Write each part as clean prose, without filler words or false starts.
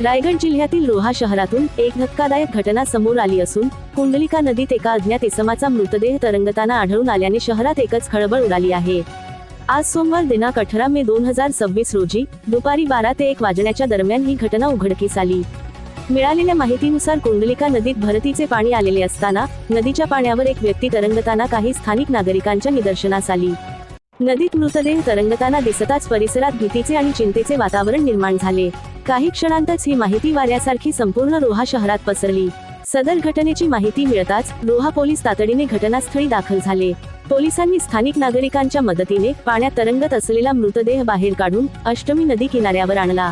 रायगड जिल्ह्यातील रोहा शहरातून एक धक्कादायक घटना समोर आली असून कुंडलिका नदीत एका अज्ञात इसमाचा मृतदेह तरंगताना आढळून आल्याने शहरात एकच खळबळ उडाली आहे। आज सोमवार दिनांक 18 मे 2026 रोजी दुपारी 12 ते 1 वाजण्याच्या दरम्यान ही घटना उघडकीस आली। मिळालेल्या माहितीनुसार कुंडलिका नदीत भरतीचे पाणी आलेले असताना नदीच्या पाण्यावर एक व्यक्ती तरंगताना काही स्थानिक नागरिकांच्या निदर्शनास आली। नदीत मृतदेह तरंगताना दिसताच परिसरात भीतीचे आणि चिंतेचे वातावरण निर्माण झाले। काही क्षणांतच ही माहिती वाऱ्यासारखी संपूर्ण रोहा शहरात पसरली। सदर घटनेची माहिती मिळताच रोहा पोलीस तातडीने घटनास्थळी दाखल झाले। पोलिसांनी स्थानिक नागरिकांच्या मदतीने पाण्यात तरंगत असलेला मृतदेह बाहेर काढून अष्टमी नदी किनाऱ्यावर आणला।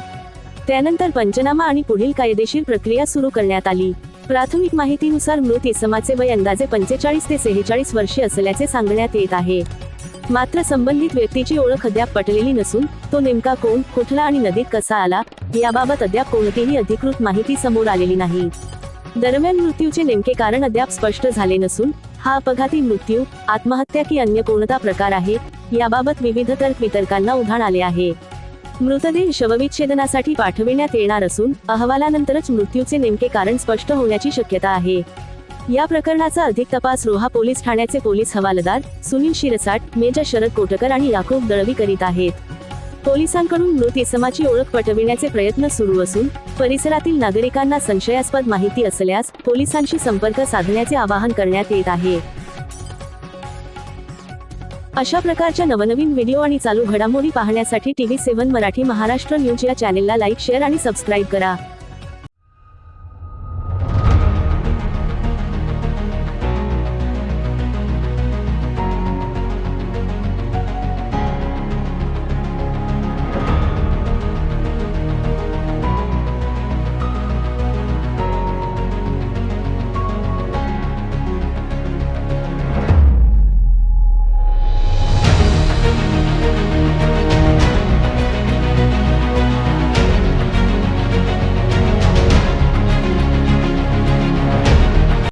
त्यानंतर पंचनामा आणि पुढील कायदेशीर प्रक्रिया सुरू करण्यात आली। प्राथमिक माहितीनुसार मृत इसमाचे वय अंदाजे 45 ते 46 वर्षे असल्याचे सांगण्यात येत आहे। मात्र संबंधित व्यक्तीची ओळख अद्याप पटलेली नसून तो नेमका कोण, कुठला आणि नदीत कसा आला याबाबत अद्याप कोणतीही अधिकृत माहिती समोर आलेली नाही। दरम्यान मृत्यूचे नेमके कारण अद्याप स्पष्ट झाले नसून हा अपघाती मृत्यू, आत्महत्या की अन्य कोणता प्रकार आहे याबाबत विविध तर्कवितर्कांना उधाण आले आहे। मृतदेह शवविच्छेदनासाठी पाठविण्यात येणार असून अहवालानंतरच मृत्यूचे नेमके कारण स्पष्ट होण्याची शक्यता आहे। या प्रकरणाचा अधिक तपास रोहा पोलीस ठाण्याचे पोलीस हवालदार सुनील शिरसाट, मेजर शरद कोटकर आणि याकूब दळवी करीत आहेत। पोलिसांकडून मृत इसमाची ओळख पटविण्याचे प्रयत्न सुरू असून परिसरातील नागरिकांना संशयास्पद माहिती असल्यास पोलिसांशी संपर्क साधण्याचे आवाहन करण्यात येत आहे। अशा प्रकारच्या नवनवीन व्हिडिओ आणि चालू घडामोडी पाहण्यासाठी TV7 मराठी महाराष्ट्र न्यूज या चॅनेलला लाईक, शेअर आणि सबस्क्राईब करा।